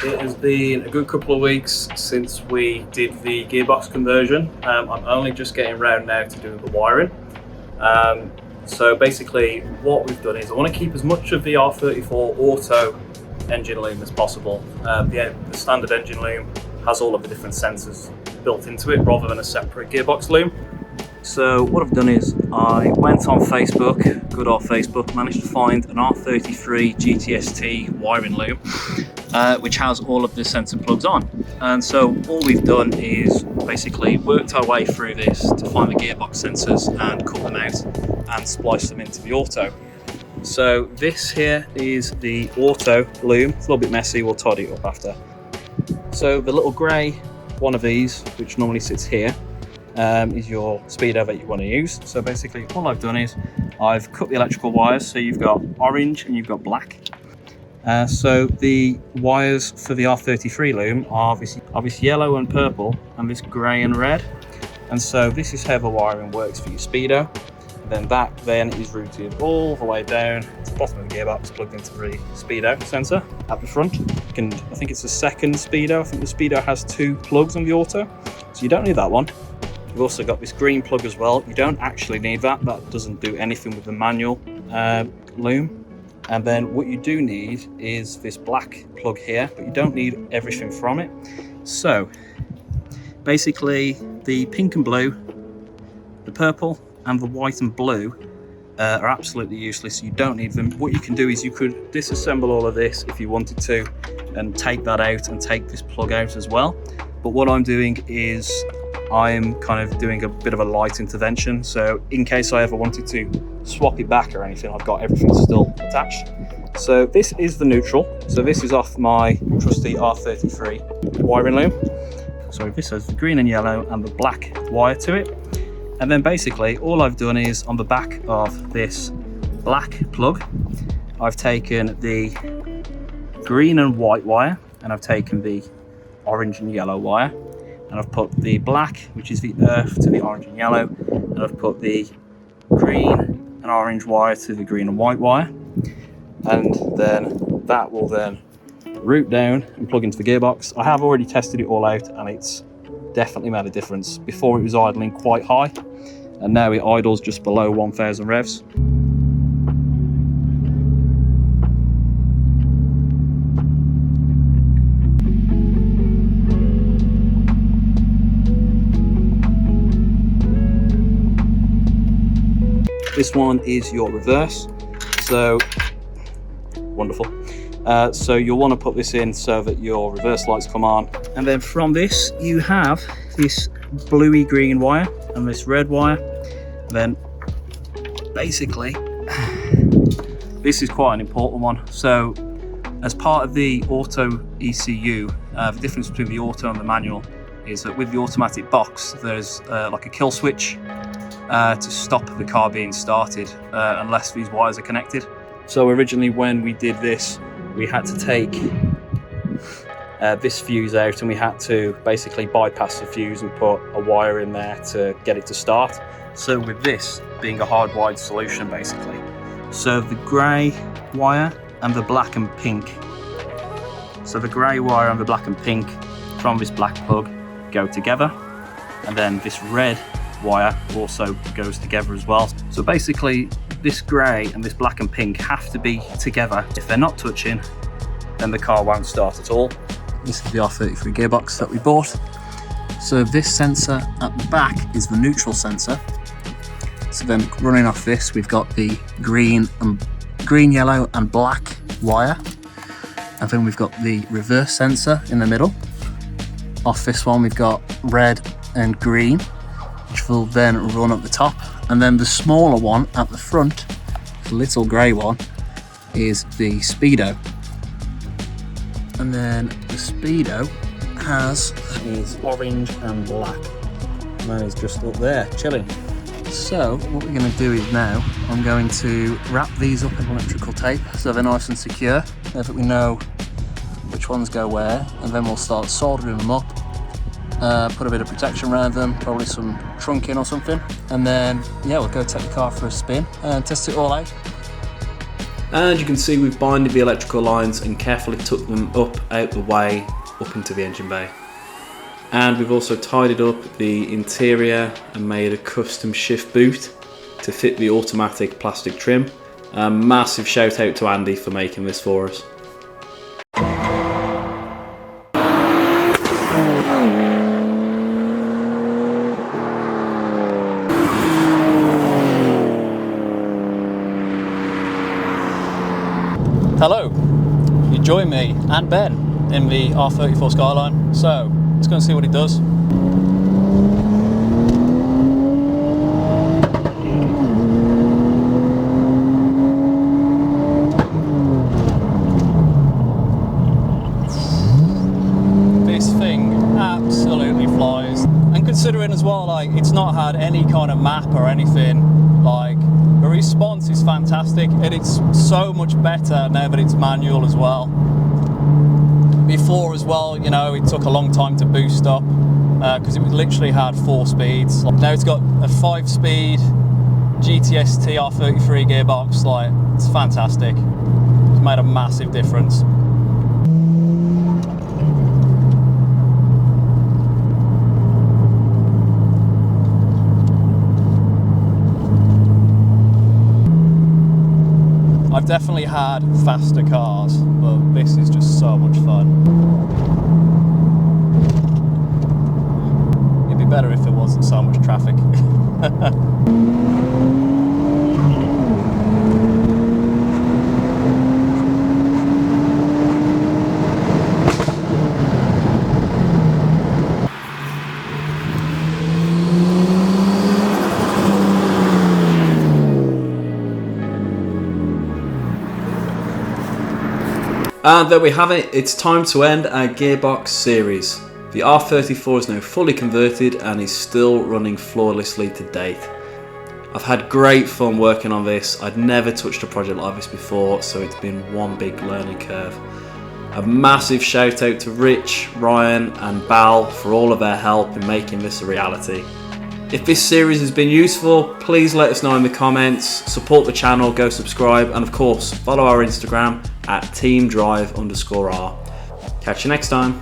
It has been a good couple of weeks since we did the gearbox conversion. I'm only just getting around now to doing the wiring. So basically what we've done is I want to keep as much of the R34 auto engine loom as possible. The standard engine loom has all of the different sensors built into it rather than a separate gearbox loom. So what I've done is I went on Facebook, good old Facebook, managed to find an R33 gtst wiring loom, which has all of the sensor plugs on. And so all we've done is basically worked our way through this to find the gearbox sensors and cut them out and splice them into the auto. So this here is the auto loom. It's a little bit messy, we'll tidy it up after. So the little grey one of these, which normally sits here, is your speedo that you want to use. So basically all I've done is I've cut the electrical wires, so you've got orange and you've got black. So the wires for the R33 loom are obviously yellow and purple and this grey and red. And so this is how the wiring works for your speedo. Then that then is routed all the way down to the bottom of the gearbox, plugged into the speedo sensor at the front. And I think it's the second speedo. I think the speedo has 2 plugs on the auto, so you don't need that one. You've also got this green plug as well. You don't actually need that. That doesn't do anything with the manual loom. And then what you do need is this black plug here, but you don't need everything from it. So basically the pink and blue, the purple and the white and blue are absolutely useless. You don't need them. What you can do is you could disassemble all of this if you wanted to and take that out and take this plug out as well. But what I'm doing is I'm kind of doing a bit of a light intervention. So in case I ever wanted to swap it back or anything, I've got everything still attached. So this is the neutral. So this is off my trusty R33 wiring loom. So this has the green and yellow and the black wire to it. And then basically all I've done is on the back of this black plug, I've taken the green and white wire and I've taken the orange and yellow wire. And I've put the black, which is the earth, to the orange and yellow, and I've put the green and orange wire to the green and white wire, and then that will then route down and plug into the gearbox. I have already tested it all out and it's definitely made a difference. Before it was idling quite high and now it idles just below 1000 revs. This one is your reverse, so wonderful. So you'll want to put this in so that your reverse lights come on. And then from this, you have this bluey green wire and this red wire. And then basically, this is quite an important one. So as part of the auto ECU, the difference between the auto and the manual is that with the automatic box, there's like a kill switch to stop the car being started unless these wires are connected. So originally when we did this, we had to take this fuse out and we had to basically bypass the fuse and put a wire in there to get it to start. So with this being a hardwired solution basically. So the grey wire and the black and pink. So the grey wire and the black and pink from this black plug go together, and then this red wire also goes together as well. So basically this grey and this black and pink have to be together. If they're not touching, then the car won't start at all. This is the R33 gearbox that we bought. So this sensor at the back is the neutral sensor. So then running off this, we've got the green, yellow and black wire. And then we've got the reverse sensor in the middle. Off this one, we've got red and green, which will then run up the top. And then the smaller one at the front, the little grey one, is the speedo. And then the speedo is orange and black. And that is just up there, chilling. So what we're going to do is now, I'm going to wrap these up in electrical tape so they're nice and secure, so that we know which ones go where, and then we'll start soldering them up. Put a bit of protection around them, probably some trunking or something, and then yeah, we'll go take the car for a spin and test it all out. And you can see we've binded the electrical lines and carefully took them up out the way up into the engine bay. And we've also tidied up the interior and made a custom shift boot to fit the automatic plastic trim. A massive shout out to Andy for making this for us. Hello, you join me and Ben in the R34 Skyline, so let's go and see what it does. This thing absolutely flies, and considering as well, like, it's not had any kind of map or anything, like, the response is fantastic, and it's so much better now that it's manual as well. Before as well, you know, it took a long time to boost up because it literally had 4 speeds. Now it's got a 5-speed gtst R33 gearbox. Like, it's fantastic. It's made a massive difference. I've definitely had faster cars, but this is just so much fun. It'd be better if there wasn't so much traffic. And there we have it, it's time to end our gearbox series. The R34 is now fully converted and is still running flawlessly to date. I've had great fun working on this. I'd never touched a project like this before, so it's been one big learning curve. A massive shout out to Rich, Ryan and Bal for all of their help in making this a reality. If this series has been useful, please let us know in the comments, support the channel, go subscribe, and of course follow our Instagram at teamdrive_r. Catch you next time.